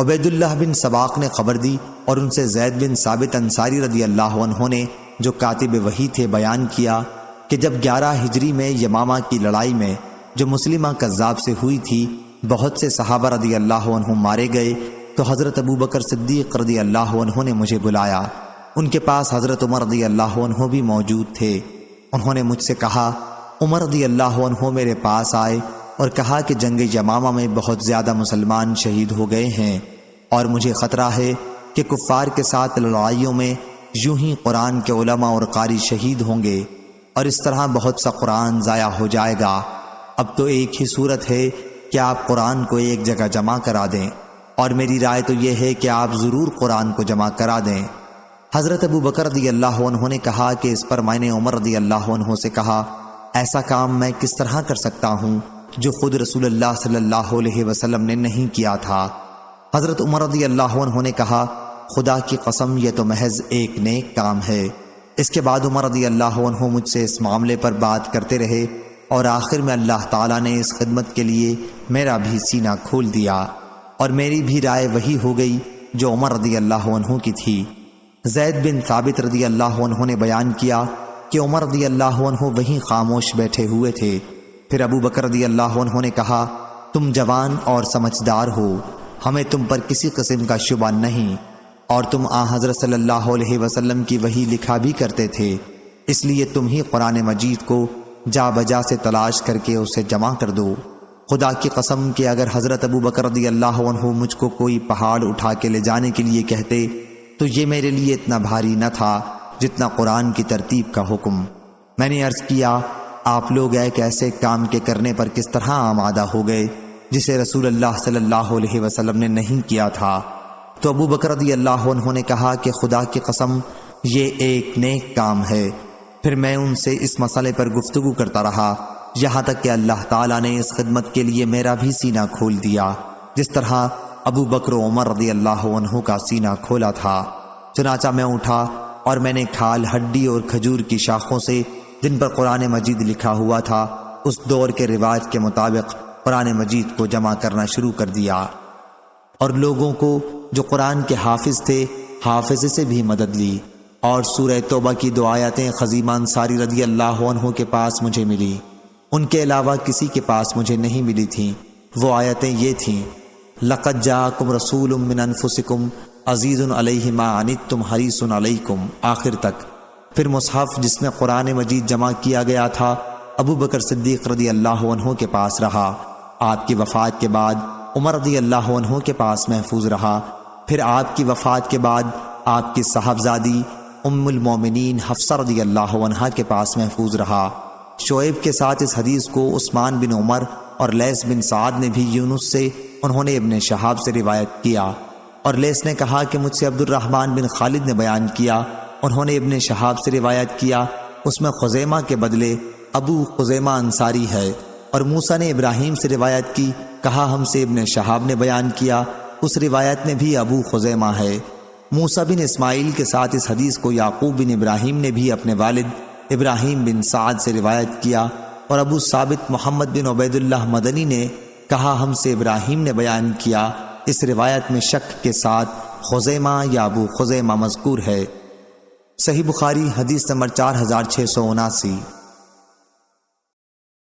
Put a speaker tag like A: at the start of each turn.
A: عبید اللہ بن سباق نے خبر دی اور ان سے زید بن ثابت انصاری رضی اللہ عنہ نے جو کاتب وحی تھے بیان کیا کہ جب 11 ہجری میں یمامہ کی لڑائی میں جو مسلمہ کذاب سے ہوئی تھی بہت سے صحابہ رضی اللہ عنہ مارے گئے تو حضرت ابوبکر صدیق رضی اللہ عنہ نے مجھے بلایا۔ ان کے پاس حضرت عمر رضی اللہ عنہ بھی موجود تھے۔ انہوں نے مجھ سے کہا، عمر رضی اللہ عنہ میرے پاس آئے اور کہا کہ جنگ یمامہ میں بہت زیادہ مسلمان شہید ہو گئے ہیں اور مجھے خطرہ ہے کہ کفار کے ساتھ لڑائیوں میں یوں ہی قرآن کے علماء اور قاری شہید ہوں گے اور اس طرح بہت سا قرآن ضائع ہو جائے گا۔ اب تو ایک ہی صورت ہے کہ آپ قرآن کو ایک جگہ جمع کرا دیں، اور میری رائے تو یہ ہے کہ آپ ضرور قرآن کو جمع کرا دیں۔ حضرت ابوبکر رضی اللہ عنہ نے کہا کہ اس پر میں نے عمر رضی اللہ عنہ سے کہا، ایسا کام میں کس طرح کر سکتا ہوں جو خود رسول اللہ صلی اللہ علیہ وسلم نے نہیں کیا تھا۔ حضرت عمر رضی اللہ عنہ نے کہا، خدا کی قسم یہ تو محض ایک نیک کام ہے۔ اس کے بعد عمر رضی اللہ عنہ مجھ سے اس معاملے پر بات کرتے رہے اور آخر میں اللہ تعالیٰ نے اس خدمت کے لیے میرا بھی سینہ کھول دیا اور میری بھی رائے وہی ہو گئی جو عمر رضی اللہ عنہ کی تھی۔ زید بن ثابت رضی اللہ عنہ نے بیان کیا کہ عمر رضی اللہ عنہ وہیں خاموش بیٹھے ہوئے تھے۔ پھر ابوبکر رضی اللہ عنہ نے کہا، تم جوان اور سمجھدار ہو، ہمیں تم پر کسی قسم کا شبہ نہیں، اور تم حضرت صلی اللہ علیہ وسلم کی وحی لکھا بھی کرتے تھے، اس لیے تم ہی قرآن مجید کو جا بجا سے تلاش کر کے اسے جمع کر دو۔ خدا کی قسم کہ اگر حضرت ابوبکر رضی اللہ عنہ مجھ کو کوئی پہاڑ اٹھا کے لے جانے کے لیے کہتے تو یہ میرے لیے اتنا بھاری نہ تھا جتنا قرآن کی ترتیب کا حکم۔ میں نے عرض کیا، آپ لوگ ایک ایسے کام کے کرنے پر کس طرح آمادہ ہو گئے جسے رسول اللہ صلی اللہ علیہ وسلم نے نہیں کیا تھا؟ تو ابوبکر رضی اللہ عنہ نے کہا کہ خدا کی قسم یہ ایک نیک کام ہے۔ پھر میں ان سے اس مسئلے پر گفتگو کرتا رہا یہاں تک کہ اللہ تعالیٰ نے اس خدمت کے لیے میرا بھی سینہ کھول دیا جس طرح ابو بکر و عمر رضی اللہ عنہ کا سینہ کھولا تھا۔ چنانچہ میں اٹھا اور میں نے کھال، ہڈی اور کھجور کی شاخوں سے جن پر قرآن مجید لکھا ہوا تھا اس دور کے رواج کے مطابق قرآن مجید کو جمع کرنا شروع کر دیا، اور لوگوں کو جو قرآن کے حافظ تھے حافظ سے بھی مدد لی، اور سورہ توبہ کی 2 آیتیں خزیمہ انصاری رضی اللہ عنہ کے پاس مجھے ملی، ان کے علاوہ کسی کے پاس مجھے نہیں ملی تھیں۔ وہ آیتیں یہ تھیں، لَقَدْ جَاءَكُمْ رَسُولٌ مِّنْ أَنفُسِكُمْ عَزِيزٌ عَلَيْهِ مَا عَنِتُّمْ حَرِيصٌ عَلَيْكُمْ، آخر تک۔ پھر مصحف جس میں قرآن مجید جمع کیا گیا تھا ابو بکر صدیق رضی اللہ عنہ کے پاس رہا، آپ کی وفات کے بعد عمر رضی اللہ عنہ کے پاس محفوظ رہا، پھر آپ کی وفات کے بعد آپ کی صاحبزادی ام المومنین حفصہ رضی اللہ عنہا کے پاس محفوظ رہا۔ شعیب کے ساتھ اس حدیث کو عثمان بن عمر اور لیث بن سعد نے بھی یونس سے، انہوں نے ابن شہاب سے روایت کیا، اور لیث نے کہا کہ مجھ سے عبد الرحمن بن خالد نے بیان کیا، انہوں نے ابن شہاب سے روایت کیا، اس میں خزیمہ کے بدلے ابو خزیمہ انصاری ہے، اور موسیٰ نے ابراہیم سے روایت کی، کہا ہم سے ابن شہاب نے بیان کیا، اس روایت میں بھی ابو خزیمہ ہے۔ موسیٰ بن اسماعیل کے ساتھ اس حدیث کو یعقوب بن ابراہیم نے بھی اپنے والد ابراہیم بن سعد سے روایت کیا، اور ابو ثابت محمد بن عبید اللہ مدنی نے کہا ہم سے ابراہیم نے بیان کیا، اس روایت میں شک کے ساتھ خزیمہ یا ابو خزیمہ مذکور ہے۔ صحیح بخاری حدیث نمبر 4679۔